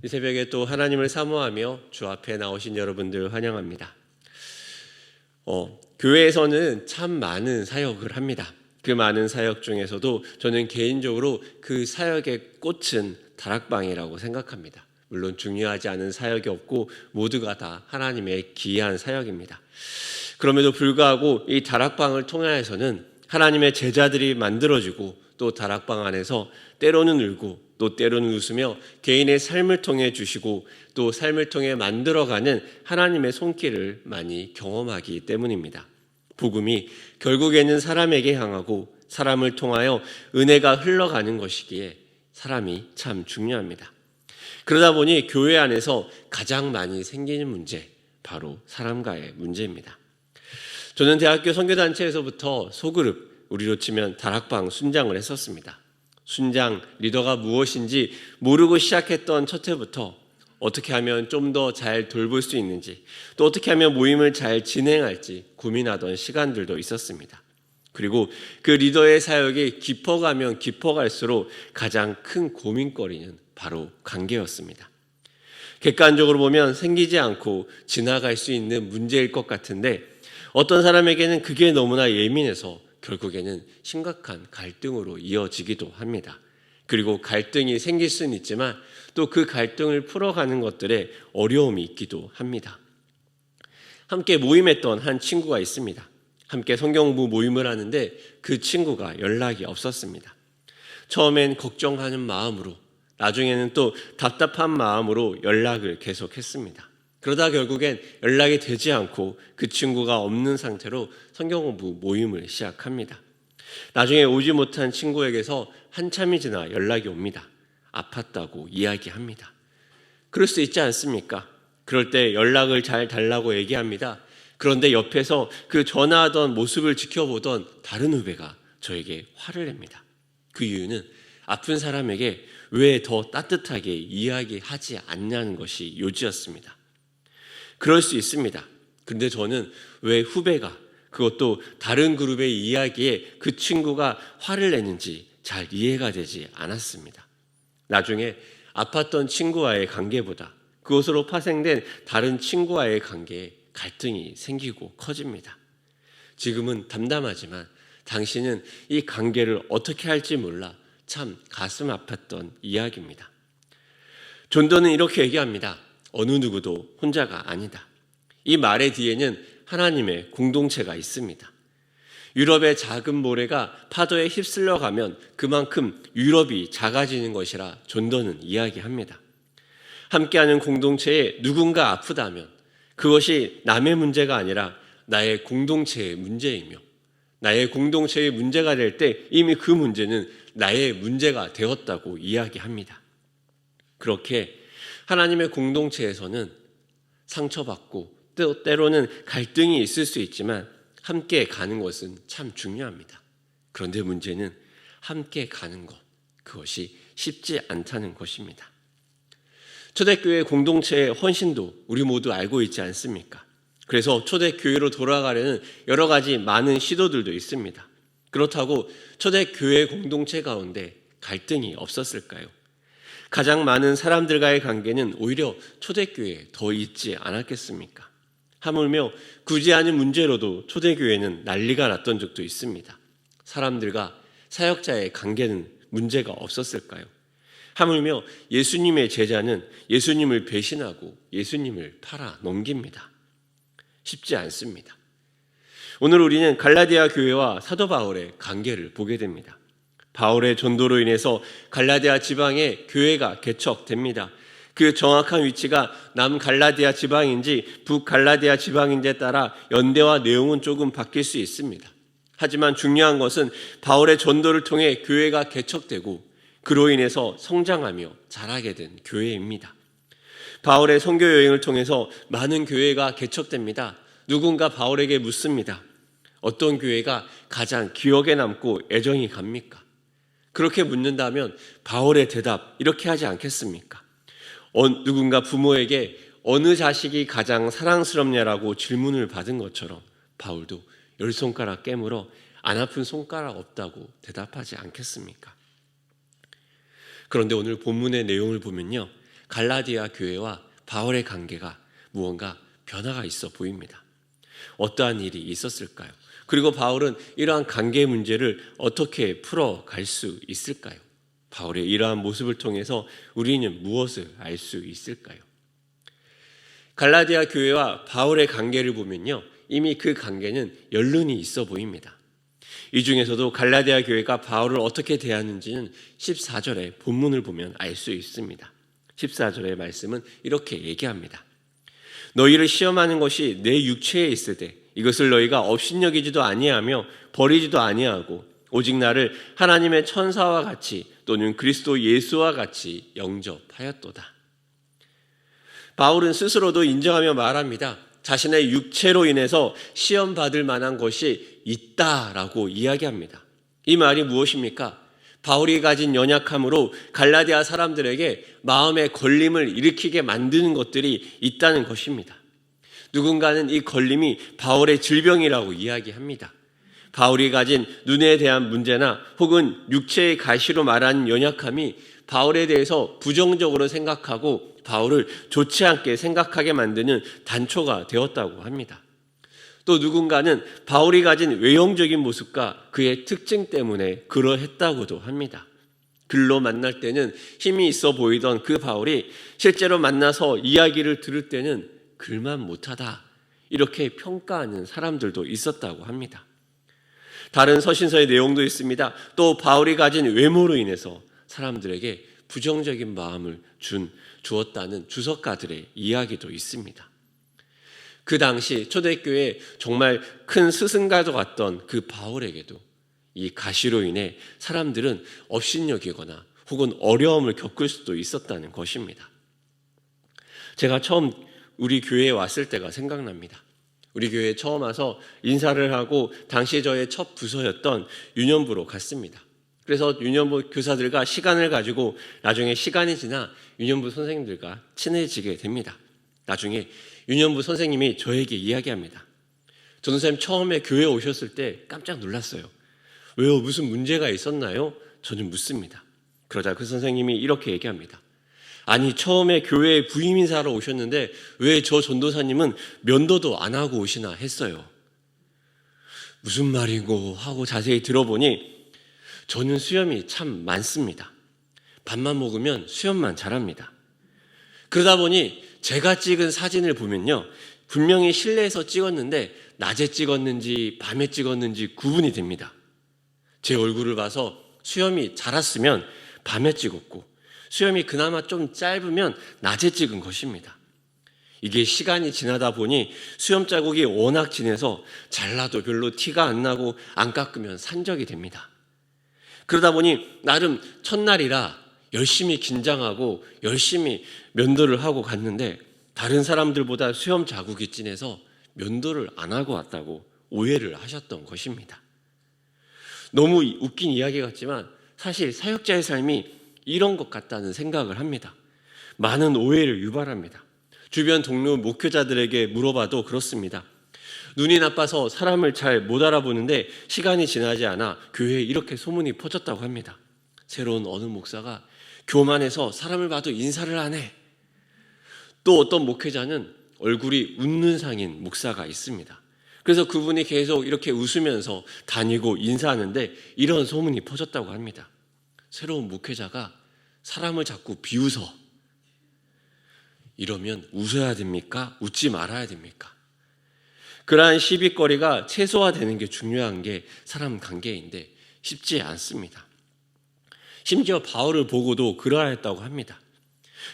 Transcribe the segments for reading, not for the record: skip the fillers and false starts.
이 새벽에 또 하나님을 사모하며 주 앞에 나오신 여러분들 환영합니다. 교회에서는 참 많은 사역을 합니다. 그 많은 사역 중에서도 저는 개인적으로 그 사역의 꽃은 다락방이라고 생각합니다. 물론 중요하지 않은 사역이 없고 모두가 다 하나님의 기이한 사역입니다. 그럼에도 불구하고 이 다락방을 통하여서는 하나님의 제자들이 만들어지고 또 다락방 안에서 때로는 울고 또 때로는 웃으며 개인의 삶을 통해 주시고 또 삶을 통해 만들어가는 하나님의 손길을 많이 경험하기 때문입니다. 복음이 결국에는 사람에게 향하고 사람을 통하여 은혜가 흘러가는 것이기에 사람이 참 중요합니다. 그러다 보니 교회 안에서 가장 많이 생기는 문제, 바로 사람과의 문제입니다. 저는 대학교 선교단체에서부터 소그룹, 우리로 치면 다락방 순장을 했었습니다. 순장, 리더가 무엇인지 모르고 시작했던 첫 해부터 어떻게 하면 좀 더 잘 돌볼 수 있는지, 또 어떻게 하면 모임을 잘 진행할지 고민하던 시간들도 있었습니다. 그리고 그 리더의 사역이 깊어가면 깊어갈수록 가장 큰 고민거리는 바로 관계였습니다. 객관적으로 보면 생기지 않고 지나갈 수 있는 문제일 것 같은데 어떤 사람에게는 그게 너무나 예민해서 결국에는 심각한 갈등으로 이어지기도 합니다. 그리고 갈등이 생길 수는 있지만 또 그 갈등을 풀어가는 것들에 어려움이 있기도 합니다. 함께 모임했던 한 친구가 있습니다. 함께 성경공부 모임을 하는데 그 친구가 연락이 없었습니다. 처음엔 걱정하는 마음으로, 나중에는 또 답답한 마음으로 연락을 계속했습니다. 그러다 결국엔 연락이 되지 않고 그 친구가 없는 상태로 성경공부 모임을 시작합니다. 나중에 오지 못한 친구에게서 한참이 지나 연락이 옵니다. 아팠다고 이야기합니다. 그럴 수 있지 않습니까? 그럴 때 연락을 잘 달라고 얘기합니다. 그런데 옆에서 그 전화하던 모습을 지켜보던 다른 후배가 저에게 화를 냅니다. 그 이유는 아픈 사람에게 왜 더 따뜻하게 이야기하지 않냐는 것이 요지였습니다. 그럴 수 있습니다. 근데 저는 왜 후배가, 그것도 다른 그룹의 이야기에 그 친구가 화를 내는지 잘 이해가 되지 않았습니다. 나중에 아팠던 친구와의 관계보다 그것으로 파생된 다른 친구와의 관계에 갈등이 생기고 커집니다. 지금은 담담하지만 당신은 이 관계를 어떻게 할지 몰라 참 가슴 아팠던 이야기입니다. 존도는 이렇게 얘기합니다. 어느 누구도 혼자가 아니다. 이 말의 뒤에는 하나님의 공동체가 있습니다. 유럽의 작은 모래가 파도에 휩쓸려 가면 그만큼 유럽이 작아지는 것이라 존도는 이야기합니다. 함께하는 공동체에 누군가 아프다면 그것이 남의 문제가 아니라 나의 공동체의 문제이며 나의 공동체의 문제가 될 때 이미 그 문제는 나의 문제가 되었다고 이야기합니다. 그렇게 하나님의 공동체에서는 상처받고 또 때로는 갈등이 있을 수 있지만 함께 가는 것은 참 중요합니다. 그런데 문제는 함께 가는 것, 그것이 쉽지 않다는 것입니다. 초대교회 공동체의 헌신도 우리 모두 알고 있지 않습니까? 그래서 초대교회로 돌아가려는 여러 가지 많은 시도들도 있습니다. 그렇다고 초대교회 공동체 가운데 갈등이 없었을까요? 가장 많은 사람들과의 관계는 오히려 초대교회에 더 있지 않았겠습니까? 하물며 굳이 아닌 문제로도 초대교회는 난리가 났던 적도 있습니다. 사람들과 사역자의 관계는 문제가 없었을까요? 하물며 예수님의 제자는 예수님을 배신하고 예수님을 팔아 넘깁니다. 쉽지 않습니다. 오늘 우리는 갈라디아 교회와 사도 바울의 관계를 보게 됩니다. 바울의 전도로 인해서 갈라디아 지방에 교회가 개척됩니다. 그 정확한 위치가 남갈라디아 지방인지 북갈라디아 지방인지에 따라 연대와 내용은 조금 바뀔 수 있습니다. 하지만 중요한 것은 바울의 전도를 통해 교회가 개척되고 그로 인해서 성장하며 자라게 된 교회입니다. 바울의 선교 여행을 통해서 많은 교회가 개척됩니다. 누군가 바울에게 묻습니다. 어떤 교회가 가장 기억에 남고 애정이 갑니까? 그렇게 묻는다면 바울의 대답 이렇게 하지 않겠습니까? 누군가 부모에게 어느 자식이 가장 사랑스럽냐라고 질문을 받은 것처럼 바울도 10손가락 깨물어 안 아픈 손가락 없다고 대답하지 않겠습니까? 그런데 오늘 본문의 내용을 보면요, 갈라디아 교회와 바울의 관계가 무언가 변화가 있어 보입니다. 어떠한 일이 있었을까요? 그리고 바울은 이러한 관계 문제를 어떻게 풀어갈 수 있을까요? 바울의 이러한 모습을 통해서 우리는 무엇을 알 수 있을까요? 갈라디아 교회와 바울의 관계를 보면요, 이미 그 관계는 연륜이 있어 보입니다. 이 중에서도 갈라디아 교회가 바울을 어떻게 대하는지는 14절의 본문을 보면 알 수 있습니다. 14절의 말씀은 이렇게 얘기합니다. 너희를 시험하는 것이 내 육체에 있으되 이것을 너희가 업신여기지도 아니하며 버리지도 아니하고 오직 나를 하나님의 천사와 같이 또는 그리스도 예수와 같이 영접하였도다. 바울은 스스로도 인정하며 말합니다. 자신의 육체로 인해서 시험받을 만한 것이 있다라고 이야기합니다. 이 말이 무엇입니까? 바울이 가진 연약함으로 갈라디아 사람들에게 마음의 걸림을 일으키게 만드는 것들이 있다는 것입니다. 누군가는 이 걸림이 바울의 질병이라고 이야기합니다. 바울이 가진 눈에 대한 문제나 혹은 육체의 가시로 말하는 연약함이 바울에 대해서 부정적으로 생각하고 바울을 좋지 않게 생각하게 만드는 단초가 되었다고 합니다. 또 누군가는 바울이 가진 외형적인 모습과 그의 특징 때문에 그러했다고도 합니다. 글로 만날 때는 힘이 있어 보이던 그 바울이 실제로 만나서 이야기를 들을 때는 글만 못하다, 이렇게 평가하는 사람들도 있었다고 합니다. 다른 서신서의 내용도 있습니다. 또 바울이 가진 외모로 인해서 사람들에게 부정적인 마음을 주었다는 주석가들의 이야기도 있습니다. 그 당시 초대교회에 정말 큰 스승과도 같던 그 바울에게도 이 가시로 인해 사람들은 업신여기거나 혹은 어려움을 겪을 수도 있었다는 것입니다. 제가 처음 우리 교회에 왔을 때가 생각납니다. 우리 교회에 처음 와서 인사를 하고 당시 저의 첫 부서였던 유년부로 갔습니다. 그래서 유년부 교사들과 시간을 가지고 나중에 시간이 지나 유년부 선생님들과 친해지게 됩니다. 나중에 유년부 선생님이 저에게 이야기합니다. 전도사님 처음에 교회에 오셨을 때 깜짝 놀랐어요. 왜요? 무슨 문제가 있었나요? 저는 묻습니다. 그러자 그 선생님이 이렇게 얘기합니다. 아니, 처음에 교회에 부임 인사하러 오셨는데 왜 저 전도사님은 면도도 안 하고 오시나 했어요. 무슨 말이고 하고 자세히 들어보니 저는 수염이 참 많습니다. 밥만 먹으면 수염만 자랍니다. 그러다 보니 제가 찍은 사진을 보면요, 분명히 실내에서 찍었는데 낮에 찍었는지 밤에 찍었는지 구분이 됩니다. 제 얼굴을 봐서 수염이 자랐으면 밤에 찍었고 수염이 그나마 좀 짧으면 낮에 찍은 것입니다. 이게 시간이 지나다 보니 수염 자국이 워낙 진해서 잘라도 별로 티가 안 나고 안 깎으면 산적이 됩니다. 그러다 보니 나름 첫날이라 열심히 긴장하고 열심히 면도를 하고 갔는데 다른 사람들보다 수염 자국이 진해서 면도를 안 하고 왔다고 오해를 하셨던 것입니다. 너무 웃긴 이야기 같지만 사실 사역자의 삶이 이런 것 같다는 생각을 합니다. 많은 오해를 유발합니다. 주변 동료 목회자들에게 물어봐도 그렇습니다. 눈이 나빠서 사람을 잘 못 알아보는데 시간이 지나지 않아 교회에 이렇게 소문이 퍼졌다고 합니다. 새로운 어느 목사가 교만해서 사람을 봐도 인사를 안 해. 또 어떤 목회자는 얼굴이 웃는 상인 목사가 있습니다. 그래서 그분이 계속 이렇게 웃으면서 다니고 인사하는데 이런 소문이 퍼졌다고 합니다. 새로운 목회자가 사람을 자꾸 비웃어. 이러면 웃어야 됩니까? 웃지 말아야 됩니까? 그러한 시비거리가 최소화되는 게 중요한 게 사람 관계인데 쉽지 않습니다. 심지어 바울을 보고도 그러하였다고 합니다.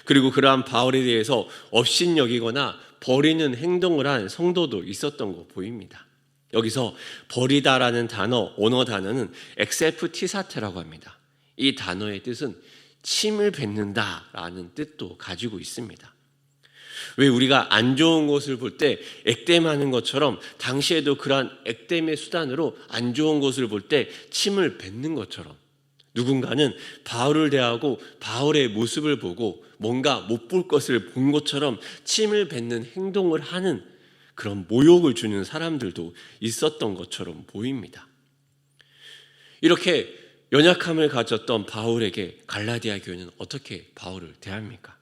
그리고 그러한 바울에 대해서 업신여기거나 버리는 행동을 한 성도도 있었던 거 보입니다. 여기서 버리다라는 단어, 언어 단어는 엑세프티사테라고 합니다. 이 단어의 뜻은 침을 뱉는다라는 뜻도 가지고 있습니다. 왜 우리가 안 좋은 것을 볼 때 액땜하는 것처럼 당시에도 그러한 액땜의 수단으로 안 좋은 것을 볼 때 침을 뱉는 것처럼 누군가는 바울을 대하고 바울의 모습을 보고 뭔가 못 볼 것을 본 것처럼 침을 뱉는 행동을 하는 그런 모욕을 주는 사람들도 있었던 것처럼 보입니다. 이렇게 연약함을 가졌던 바울에게 갈라디아 교회는 어떻게 바울을 대합니까?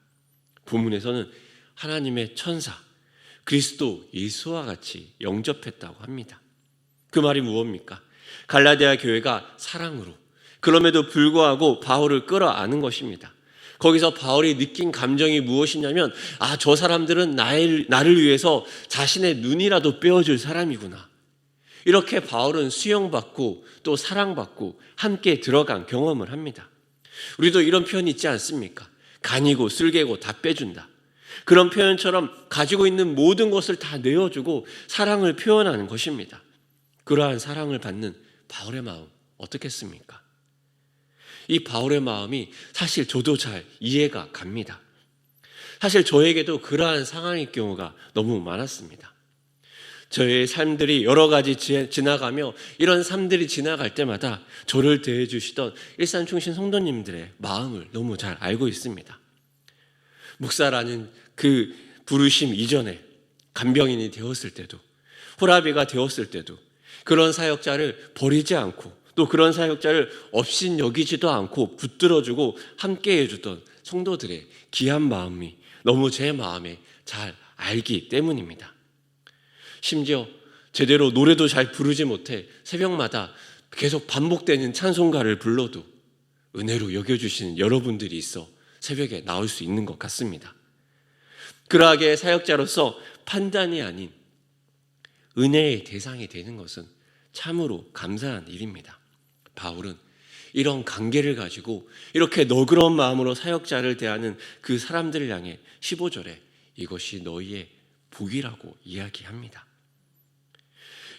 본문에서는 하나님의 천사 그리스도 예수와 같이 영접했다고 합니다. 그 말이 무엇입니까? 갈라디아 교회가 사랑으로 그럼에도 불구하고 바울을 끌어안은 것입니다. 거기서 바울이 느낀 감정이 무엇이냐면 저 사람들은 나를 위해서 자신의 눈이라도 빼어줄 사람이구나. 이렇게 바울은 수용받고 또 사랑받고 함께 들어간 경험을 합니다. 우리도 이런 표현이 있지 않습니까? 간이고 쓸개고 다 빼준다. 그런 표현처럼 가지고 있는 모든 것을 다 내어주고 사랑을 표현하는 것입니다. 그러한 사랑을 받는 바울의 마음 어떻겠습니까? 이 바울의 마음이 사실 저도 잘 이해가 갑니다. 사실 저에게도 그러한 상황의 경우가 너무 많았습니다. 저의 삶들이 여러 가지 지나가며 이런 삶들이 지나갈 때마다 저를 대해주시던 일산충신 성도님들의 마음을 너무 잘 알고 있습니다. 목사라는 그 부르심 이전에 간병인이 되었을 때도 호라비가 되었을 때도 그런 사역자를 버리지 않고 또 그런 사역자를 없인 여기지도 않고 붙들어주고 함께 해주던 성도들의 귀한 마음이 너무 제 마음에 잘 알기 때문입니다. 심지어 제대로 노래도 잘 부르지 못해 새벽마다 계속 반복되는 찬송가를 불러도 은혜로 여겨주시는 여러분들이 있어 새벽에 나올 수 있는 것 같습니다. 그러하게 사역자로서 판단이 아닌 은혜의 대상이 되는 것은 참으로 감사한 일입니다. 바울은 이런 관계를 가지고 이렇게 너그러운 마음으로 사역자를 대하는 그 사람들을 향해 15절에 이것이 너희의 복이라고 이야기합니다.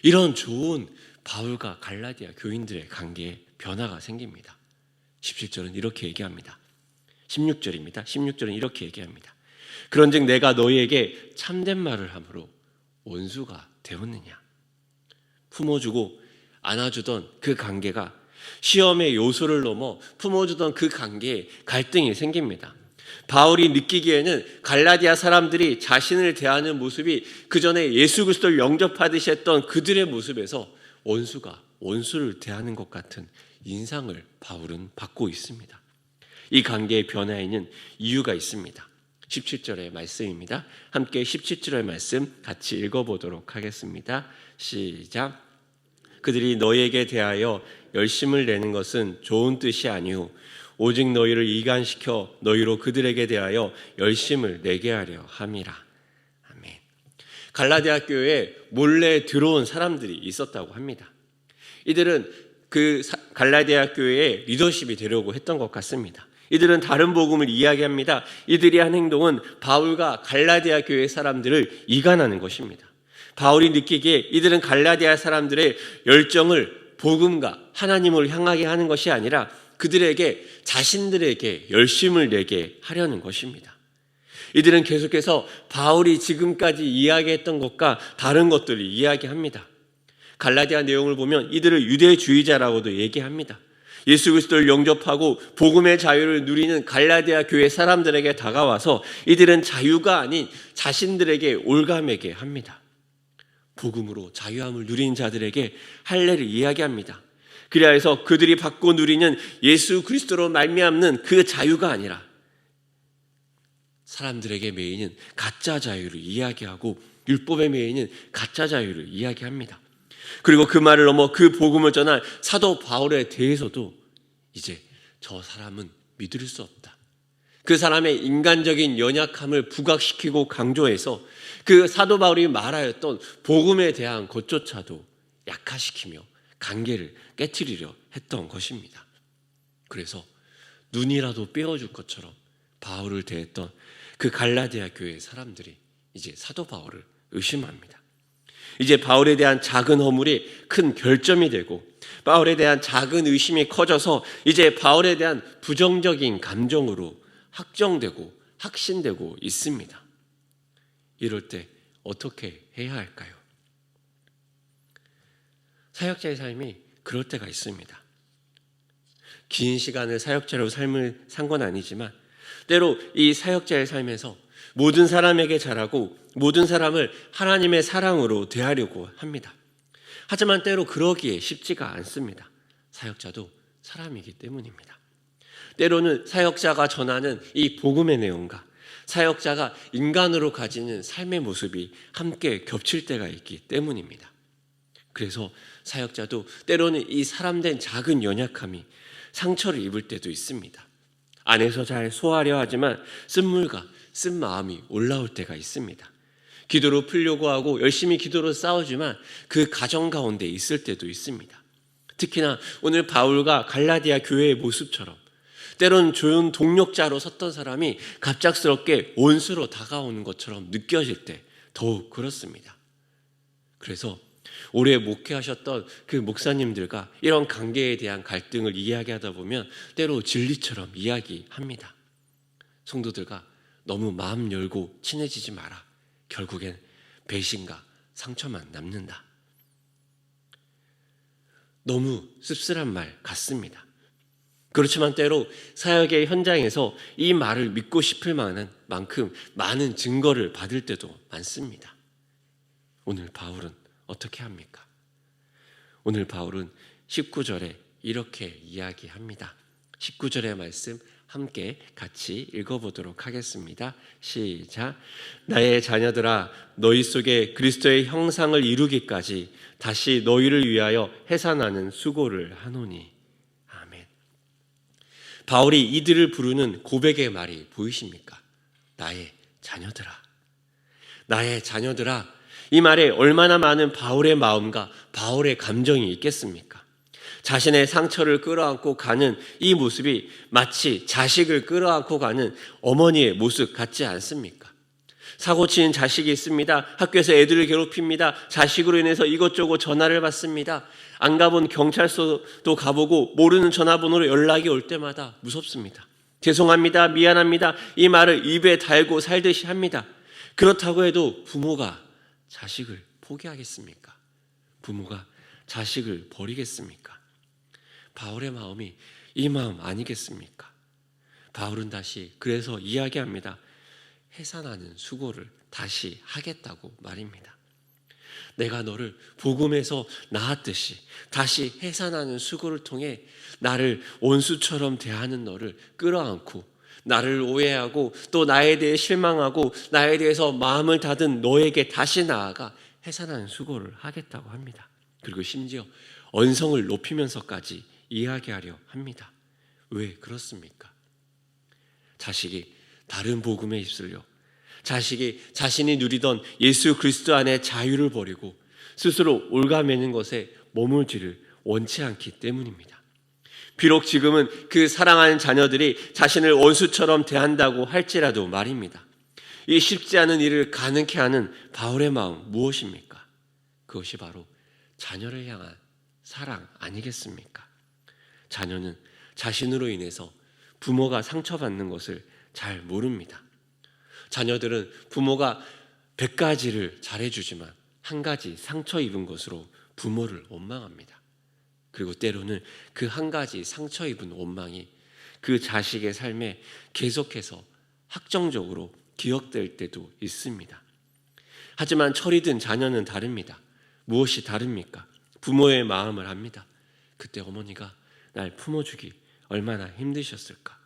이런 좋은 바울과 갈라디아 교인들의 관계에 변화가 생깁니다. 17절은 이렇게 얘기합니다. 16절입니다. 16절은 이렇게 얘기합니다. 그런즉 내가 너희에게 참된 말을 함으로 원수가 되었느냐. 품어주고 안아주던 그 관계가 시험의 요소를 넘어 품어주던 그 관계에 갈등이 생깁니다. 바울이 느끼기에는 갈라디아 사람들이 자신을 대하는 모습이 그 전에 예수 그리스도를 영접하듯이 했던 그들의 모습에서 원수가 원수를 대하는 것 같은 인상을 바울은 받고 있습니다. 이 관계의 변화에는 이유가 있습니다. 17절의 말씀입니다. 함께 17절의 말씀 같이 읽어보도록 하겠습니다. 시작. 그들이 너희에게 대하여 열심을 내는 것은 좋은 뜻이 아니오 오직 너희를 이간시켜 너희로 그들에게 대하여 열심을 내게 하려 함이라. 아멘. 갈라디아 교회에 몰래 들어온 사람들이 있었다고 합니다. 이들은 그 갈라디아 교회의 리더십이 되려고 했던 것 같습니다. 이들은 다른 복음을 이야기합니다. 이들이 한 행동은 바울과 갈라디아 교회 사람들을 이간하는 것입니다. 바울이 느끼기에 이들은 갈라디아 사람들의 열정을 복음과 하나님을 향하게 하는 것이 아니라 그들에게 자신들에게 열심을 내게 하려는 것입니다. 이들은 계속해서 바울이 지금까지 이야기했던 것과 다른 것들을 이야기합니다. 갈라디아 내용을 보면 이들을 유대주의자라고도 얘기합니다. 예수 그리스도를 영접하고 복음의 자유를 누리는 갈라디아 교회 사람들에게 다가와서 이들은 자유가 아닌 자신들에게 올가매게 합니다. 복음으로 자유함을 누리는 자들에게 할례를 이야기합니다. 그래야 해서 그들이 받고 누리는 예수 그리스도로 말미암는 그 자유가 아니라 사람들에게 매이는 가짜 자유를 이야기하고 율법에 매이는 가짜 자유를 이야기합니다. 그리고 그 말을 넘어 그 복음을 전할 사도 바울에 대해서도 이제 저 사람은 믿을 수 없다. 그 사람의 인간적인 연약함을 부각시키고 강조해서 그 사도 바울이 말하였던 복음에 대한 것조차도 약화시키며 관계를 깨트리려 했던 것입니다. 그래서 눈이라도 빼어줄 것처럼 바울을 대했던 그 갈라디아 교회 사람들이 이제 사도 바울을 의심합니다. 이제 바울에 대한 작은 허물이 큰 결점이 되고 바울에 대한 작은 의심이 커져서 이제 바울에 대한 부정적인 감정으로 확정되고 확신되고 있습니다. 이럴 때 어떻게 해야 할까요? 사역자의 삶이 그럴 때가 있습니다. 긴 시간을 사역자로 삶을 산 건 아니지만 때로 이 사역자의 삶에서 모든 사람에게 잘하고 모든 사람을 하나님의 사랑으로 대하려고 합니다. 하지만 때로 그러기에 쉽지가 않습니다. 사역자도 사람이기 때문입니다. 때로는 사역자가 전하는 이 복음의 내용과 사역자가 인간으로 가지는 삶의 모습이 함께 겹칠 때가 있기 때문입니다. 그래서 사역자도 때로는 이 사람된 작은 연약함이 상처를 입을 때도 있습니다. 안에서 잘 소화하려 하지만 쓴물과 쓴 마음이 올라올 때가 있습니다. 기도로 풀려고 하고 열심히 기도로 싸우지만 그 가정 가운데 있을 때도 있습니다. 특히나 오늘 바울과 갈라디아 교회의 모습처럼 때로는 좋은 동력자로 섰던 사람이 갑작스럽게 원수로 다가오는 것처럼 느껴질 때 더욱 그렇습니다. 그래서 오래 목회하셨던 그 목사님들과 이런 관계에 대한 갈등을 이야기하다 보면 때로 진리처럼 이야기합니다. 성도들과 너무 마음 열고 친해지지 마라. 결국엔 배신과 상처만 남는다. 너무 씁쓸한 말 같습니다. 그렇지만 때로 사역의 현장에서 이 말을 믿고 싶을 만큼 많은 증거를 받을 때도 많습니다. 오늘 바울은 어떻게 합니까? 오늘 바울은 19절에 이렇게 이야기합니다. 19절의 말씀 함께 같이 읽어보도록 하겠습니다. 시작. 나의 자녀들아, 너희 속에 그리스도의 형상을 이루기까지 다시 너희를 위하여 해산하는 수고를 하노니. 아멘. 바울이 이들을 부르는 고백의 말이 보이십니까? 나의 자녀들아. 나의 자녀들아. 이 말에 얼마나 많은 바울의 마음과 바울의 감정이 있겠습니까? 자신의 상처를 끌어안고 가는 이 모습이 마치 자식을 끌어안고 가는 어머니의 모습 같지 않습니까? 사고치는 자식이 있습니다. 학교에서 애들을 괴롭힙니다. 자식으로 인해서 이것저것 전화를 받습니다. 안 가본 경찰서도 가보고 모르는 전화번호로 연락이 올 때마다 무섭습니다. 죄송합니다. 미안합니다. 이 말을 입에 달고 살듯이 합니다. 그렇다고 해도 부모가 자식을 포기하겠습니까? 부모가 자식을 버리겠습니까? 바울의 마음이 이 마음 아니겠습니까? 바울은 다시 그래서 이야기합니다. 해산하는 수고를 다시 하겠다고 말입니다. 내가 너를 복음에서 낳았듯이 다시 해산하는 수고를 통해 나를 원수처럼 대하는 너를 끌어안고 나를 오해하고 또 나에 대해 실망하고 나에 대해서 마음을 닫은 너에게 다시 나아가 해산하는 수고를 하겠다고 합니다. 그리고 심지어 언성을 높이면서까지 이야기하려 합니다. 왜 그렇습니까? 자식이 다른 복음에 휩쓸려 자식이 자신이 누리던 예수 그리스도 안에 자유를 버리고 스스로 올가매는 것에 머물지를 원치 않기 때문입니다. 비록 지금은 그 사랑하는 자녀들이 자신을 원수처럼 대한다고 할지라도 말입니다. 이 쉽지 않은 일을 가능케 하는 바울의 마음 무엇입니까? 그것이 바로 자녀를 향한 사랑 아니겠습니까? 자녀는 자신으로 인해서 부모가 상처받는 것을 잘 모릅니다. 자녀들은 부모가 100가지를 잘해주지만 한 가지 상처 입은 것으로 부모를 원망합니다. 그리고 때로는 그 한 가지 상처 입은 원망이 그 자식의 삶에 계속해서 확정적으로 기억될 때도 있습니다. 하지만 철이 든 자녀는 다릅니다. 무엇이 다릅니까? 부모의 마음을 압니다. 그때 어머니가 날 품어주기 얼마나 힘드셨을까?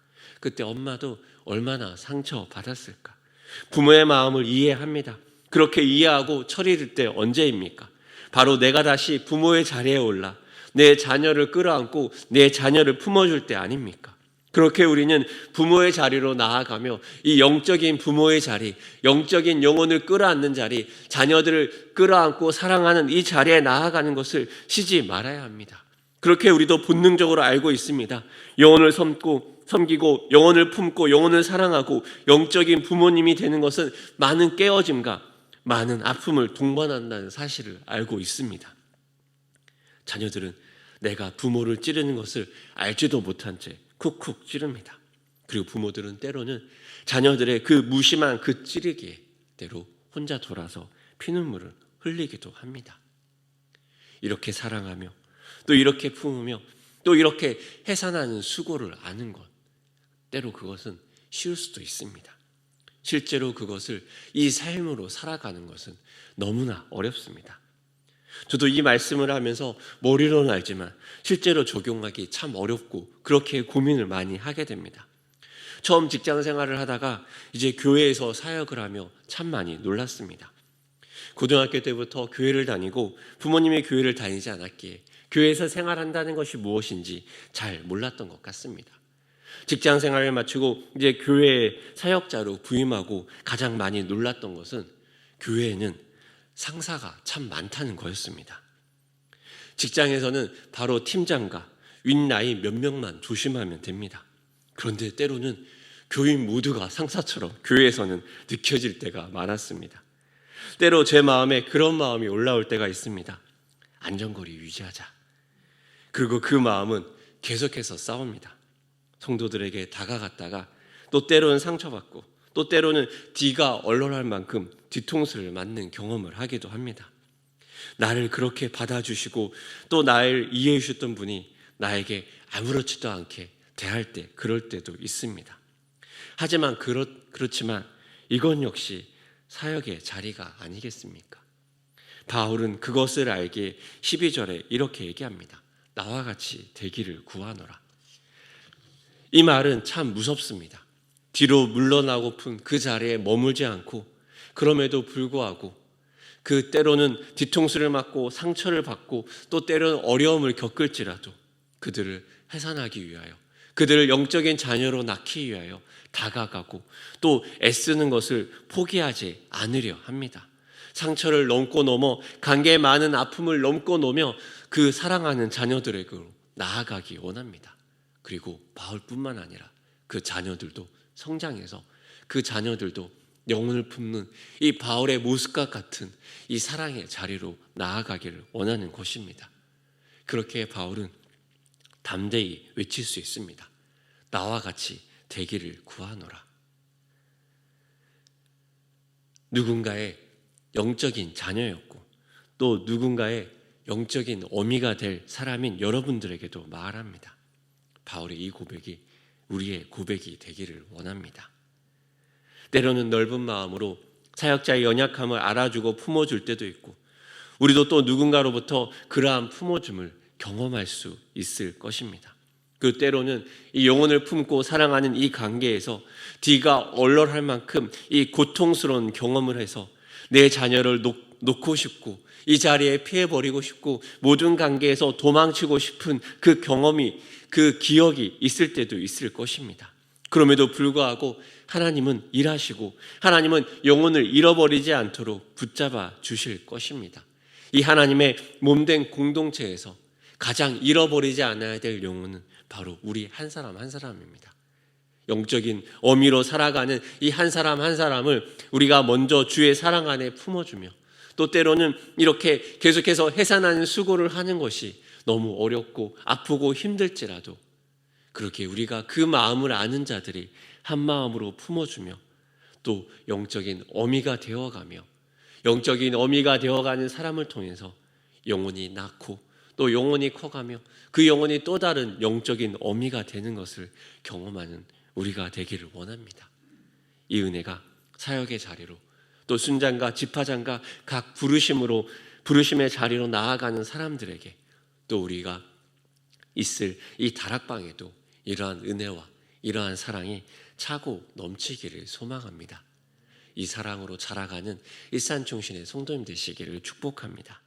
그때 엄마도 얼마나 상처받았을까? 부모의 마음을 이해합니다. 그렇게 이해하고 철이 들 때 언제입니까? 바로 내가 다시 부모의 자리에 올라 내 자녀를 끌어안고 내 자녀를 품어줄 때 아닙니까? 그렇게 우리는 부모의 자리로 나아가며 이 영적인 부모의 자리, 영적인 영혼을 끌어안는 자리, 자녀들을 끌어안고 사랑하는 이 자리에 나아가는 것을 쉬지 말아야 합니다. 그렇게 우리도 본능적으로 알고 있습니다. 영혼을 섬기고 영혼을 품고 영혼을 사랑하고 영적인 부모님이 되는 것은 많은 깨어짐과 많은 아픔을 동반한다는 사실을 알고 있습니다. 자녀들은 내가 부모를 찌르는 것을 알지도 못한 채 쿡쿡 찌릅니다. 그리고 부모들은 때로는 자녀들의 그 무심한 그 찌르기에 때로 혼자 돌아서 피눈물을 흘리기도 합니다. 이렇게 사랑하며 또 이렇게 품으며 또 이렇게 해산하는 수고를 아는 것, 때로 그것은 쉬울 수도 있습니다. 실제로 그것을 이 삶으로 살아가는 것은 너무나 어렵습니다. 저도 이 말씀을 하면서 머리로는 알지만 실제로 적용하기 참 어렵고 그렇게 고민을 많이 하게 됩니다. 처음 직장 생활을 하다가 이제 교회에서 사역을 하며 참 많이 놀랐습니다. 고등학교 때부터 교회를 다니고 부모님이 교회를 다니지 않았기에 교회에서 생활한다는 것이 무엇인지 잘 몰랐던 것 같습니다. 직장 생활을 마치고 이제 교회 사역자로 부임하고 가장 많이 놀랐던 것은 교회에는 상사가 참 많다는 거였습니다. 직장에서는 바로 팀장과 윗나이 몇 명만 조심하면 됩니다. 그런데 때로는 교인 모두가 상사처럼 교회에서는 느껴질 때가 많았습니다. 때로 제 마음에 그런 마음이 올라올 때가 있습니다. 안전거리 유지하자. 그리고 그 마음은 계속해서 싸웁니다. 성도들에게 다가갔다가 또 때로는 상처받고 또 때로는 뒤가 얼얼할 만큼 뒤통수를 맞는 경험을 하기도 합니다. 나를 그렇게 받아주시고 또 나를 이해해 주셨던 분이 나에게 아무렇지도 않게 대할 때, 그럴 때도 있습니다. 하지만 그렇지만 이건 역시 사역의 자리가 아니겠습니까? 바울은 그것을 알기에 12절에 이렇게 얘기합니다. 나와 같이 되기를 구하노라. 이 말은 참 무섭습니다. 뒤로 물러나고픈 그 자리에 머물지 않고 그럼에도 불구하고 그 때로는 뒤통수를 맞고 상처를 받고 또 때로는 어려움을 겪을지라도 그들을 해산하기 위하여 그들을 영적인 자녀로 낳기 위하여 다가가고 또 애쓰는 것을 포기하지 않으려 합니다. 상처를 넘고 넘어 관계에 많은 아픔을 넘고 넘어 그 사랑하는 자녀들에게로 나아가기 원합니다. 그리고 바울뿐만 아니라 그 자녀들도 성장해서 그 자녀들도 영혼을 품는 이 바울의 모습과 같은 이 사랑의 자리로 나아가기를 원하는 것입니다. 그렇게 바울은 담대히 외칠 수 있습니다. 나와 같이 되기를 구하노라. 누군가의 영적인 자녀였고 또 누군가의 영적인 어미가 될 사람인 여러분들에게도 말합니다. 바울의 이 고백이 우리의 고백이 되기를 원합니다. 때로는 넓은 마음으로 사역자의 연약함을 알아주고 품어줄 때도 있고 우리도 또 누군가로부터 그러한 품어줌을 경험할 수 있을 것입니다. 그 때로는 이 영혼을 품고 사랑하는 이 관계에서 뒤가 얼얼할 만큼 이 고통스러운 경험을 해서 내 자녀를 놓고 싶고 이 자리에 피해버리고 싶고 모든 관계에서 도망치고 싶은 그 경험이 그 기억이 있을 때도 있을 것입니다. 그럼에도 불구하고 하나님은 일하시고 하나님은 영혼을 잃어버리지 않도록 붙잡아 주실 것입니다. 이 하나님의 몸된 공동체에서 가장 잃어버리지 않아야 될 영혼은 바로 우리 한 사람 한 사람입니다. 영적인 어미로 살아가는 이 한 사람 한 사람을 우리가 먼저 주의 사랑 안에 품어주며 또 때로는 이렇게 계속해서 해산하는 수고를 하는 것이 너무 어렵고 아프고 힘들지라도 그렇게 우리가 그 마음을 아는 자들이 한 마음으로 품어주며 또 영적인 어미가 되어가며 영적인 어미가 되어가는 사람을 통해서 영혼이 낳고 또 영혼이 커가며 그 영혼이 또 다른 영적인 어미가 되는 것을 경험하는 우리가 되기를 원합니다. 이 은혜가 사역의 자리로 또 순장과 집화장과 각 부르심의 자리로 나아가는 사람들에게 또 우리가 있을 이 다락방에도 이러한 은혜와 이러한 사랑이 차고 넘치기를 소망합니다. 이 사랑으로 자라가는 일산중신의 성도님 되시기를 축복합니다.